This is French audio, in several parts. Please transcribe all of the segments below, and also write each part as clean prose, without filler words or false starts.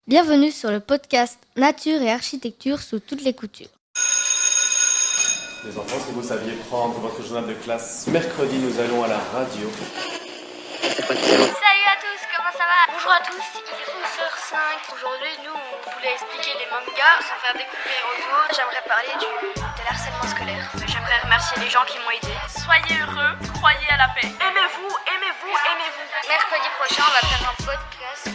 Bienvenue sur le podcast Nature et architecture sous toutes les coutures. Les enfants, si vous saviez prendre votre journal de classe, mercredi nous allons à la radio. Salut à tous, comment ça va? Bonjour à tous, il est 11h05. Aujourd'hui, nous, on voulait expliquer les mangas, se faire découvrir aux autres. J'aimerais parler de l'harcèlement scolaire. J'aimerais remercier les gens qui m'ont aidé. Soyez heureux, croyez à la paix. Aimez-vous, aimez-vous, aimez-vous. Mercredi prochain, on va faire un podcast.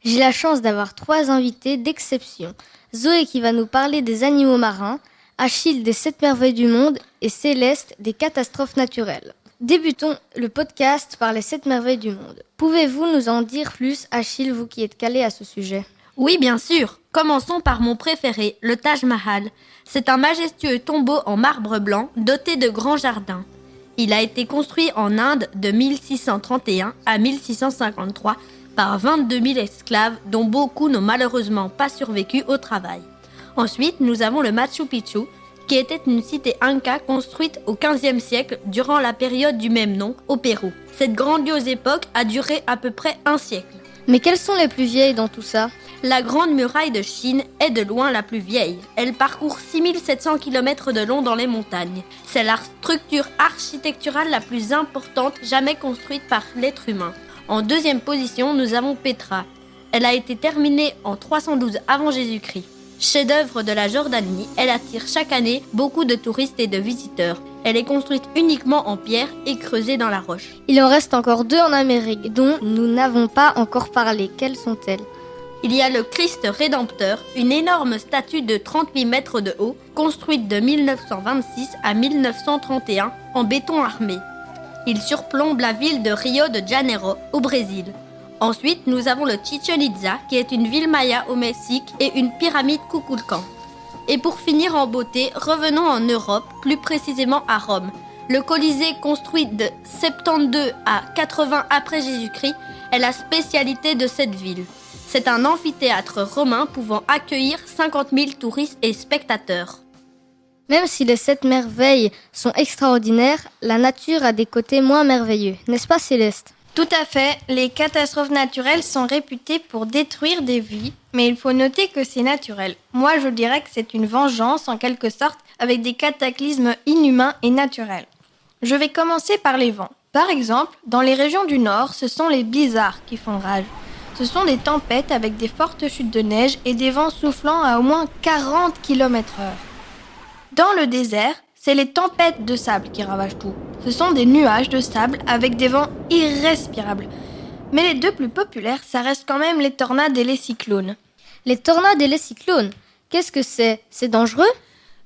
J'ai la chance d'avoir 3 invités d'exception. Zoé qui va nous parler des animaux marins, Achille des 7 merveilles du monde et Céleste des catastrophes naturelles. Débutons le podcast par les 7 merveilles du monde. Pouvez-vous nous en dire plus, Achille, vous qui êtes calé à ce sujet? Oui, bien sûr. Commençons par mon préféré, le Taj Mahal. C'est un majestueux tombeau en marbre blanc doté de grands jardins. Il a été construit en Inde de 1631 à 1653 par 22 000 esclaves dont beaucoup n'ont malheureusement pas survécu au travail. Ensuite, nous avons le Machu Picchu, qui était une cité inca construite au XVe siècle durant la période du même nom au Pérou. Cette grandiose époque a duré à peu près un siècle. Mais quelles sont les plus vieilles dans tout ça? La Grande Muraille de Chine est de loin la plus vieille. Elle parcourt 6700 km de long dans les montagnes. C'est la structure architecturale la plus importante jamais construite par l'être humain. En deuxième position, nous avons Petra. Elle a été terminée en 312 avant Jésus-Christ. Chef-d'œuvre de la Jordanie, elle attire chaque année beaucoup de touristes et de visiteurs. Elle est construite uniquement en pierre et creusée dans la roche. Il en reste encore 2 en Amérique dont nous n'avons pas encore parlé. Quelles sont-elles? Il y a le Christ Rédempteur, une énorme statue de 38 mètres de haut, construite de 1926 à 1931 en béton armé. Il surplombe la ville de Rio de Janeiro, au Brésil. Ensuite, nous avons le Chichén Itzá, qui est une ville maya au Mexique, et une pyramide Kukulkan. Et pour finir en beauté, revenons en Europe, plus précisément à Rome. Le Colisée, construit de 72 à 80 après Jésus-Christ, est la spécialité de cette ville. C'est un amphithéâtre romain pouvant accueillir 50 000 touristes et spectateurs. Même si les 7 merveilles sont extraordinaires, la nature a des côtés moins merveilleux, n'est-ce pas Céleste? Tout à fait, les catastrophes naturelles sont réputées pour détruire des vies, mais il faut noter que c'est naturel. Moi, je dirais que c'est une vengeance en quelque sorte avec des cataclysmes inhumains et naturels. Je vais commencer par les vents. Par exemple, dans les régions du nord, ce sont les blizzards qui font rage. Ce sont des tempêtes avec des fortes chutes de neige et des vents soufflant à au moins 40 km/h. Dans le désert, c'est les tempêtes de sable qui ravagent tout. Ce sont des nuages de sable avec des vents irrespirables. Mais les 2 plus populaires, ça reste quand même les tornades et les cyclones. Les tornades et les cyclones, qu'est-ce que c'est? C'est dangereux?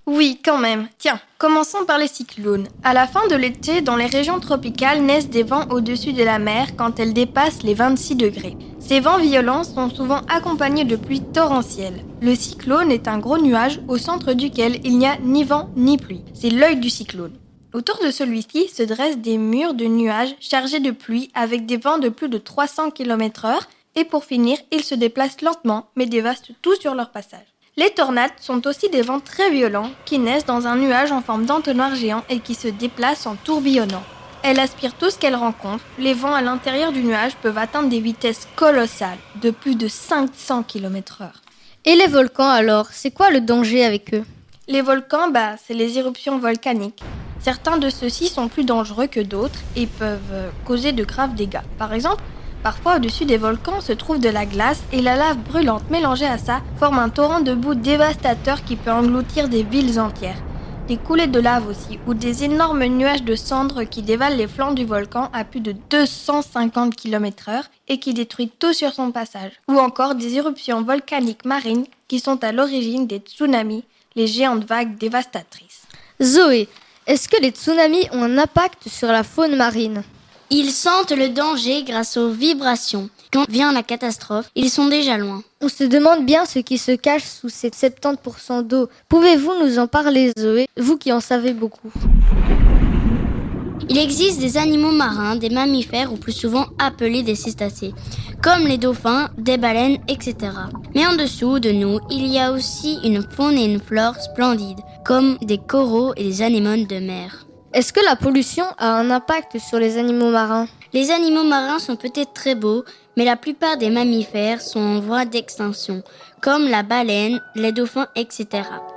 Oui, quand même. Tiens, commençons par les cyclones. À la fin de l'été, dans les régions tropicales, naissent des vents au-dessus de la mer quand elles dépassent les 26 degrés. Ces vents violents sont souvent accompagnés de pluies torrentielles. Le cyclone est un gros nuage au centre duquel il n'y a ni vent ni pluie. C'est l'œil du cyclone. Autour de celui-ci se dressent des murs de nuages chargés de pluie avec des vents de plus de 300 km/h et pour finir, ils se déplacent lentement mais dévastent tout sur leur passage. Les tornades sont aussi des vents très violents qui naissent dans un nuage en forme d'entonnoir géant et qui se déplacent en tourbillonnant. Elles aspirent tout ce qu'elles rencontrent. Les vents à l'intérieur du nuage peuvent atteindre des vitesses colossales de plus de 500 km/h. Et les volcans alors, c'est quoi le danger avec eux? Les volcans, c'est les éruptions volcaniques. Certains de ceux-ci sont plus dangereux que d'autres et peuvent causer de graves dégâts. Par exemple, parfois au-dessus des volcans se trouve de la glace et la lave brûlante mélangée à ça forme un torrent de boue dévastateur qui peut engloutir des villes entières. Des coulées de lave aussi, ou des énormes nuages de cendres qui dévalent les flancs du volcan à plus de 250 km/h et qui détruisent tout sur son passage. Ou encore des éruptions volcaniques marines qui sont à l'origine des tsunamis, les géantes vagues dévastatrices. Zoé, est-ce que les tsunamis ont un impact sur la faune marine? Ils sentent le danger grâce aux vibrations. Quand vient la catastrophe, ils sont déjà loin. On se demande bien ce qui se cache sous ces 70% d'eau. Pouvez-vous nous en parler, Zoé, vous qui en savez beaucoup? Il existe des animaux marins, des mammifères ou plus souvent appelés des cétacés, comme les dauphins, des baleines, etc. Mais en dessous de nous, il y a aussi une faune et une flore splendides, comme des coraux et des anémones de mer. Est-ce que la pollution a un impact sur les animaux marins? Les animaux marins sont peut-être très beaux, mais la plupart des mammifères sont en voie d'extinction, comme la baleine, les dauphins, etc.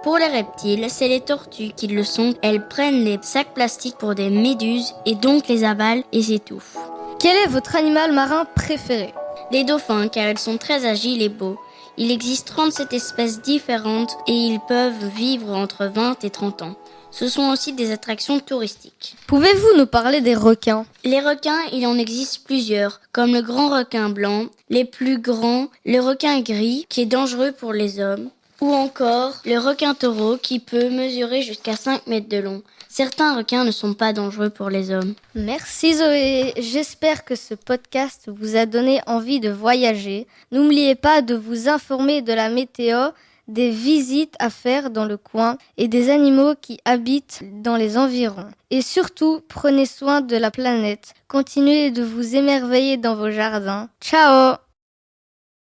Pour les reptiles, c'est les tortues qui le sont. Elles prennent les sacs plastiques pour des méduses et donc les avalent et s'étouffent. Quel est votre animal marin préféré? Les dauphins, car ils sont très agiles et beaux. Il existe 37 espèces différentes et ils peuvent vivre entre 20 et 30 ans. Ce sont aussi des attractions touristiques. Pouvez-vous nous parler des requins? Les requins, il en existe plusieurs, comme le grand requin blanc, les plus grands, le requin gris, qui est dangereux pour les hommes, ou encore le requin taureau, qui peut mesurer jusqu'à 5 mètres de long. Certains requins ne sont pas dangereux pour les hommes. Merci Zoé, j'espère que ce podcast vous a donné envie de voyager. N'oubliez pas de vous informer de la météo, des visites à faire dans le coin et des animaux qui habitent dans les environs. Et surtout, prenez soin de la planète. Continuez de vous émerveiller dans vos jardins. Ciao!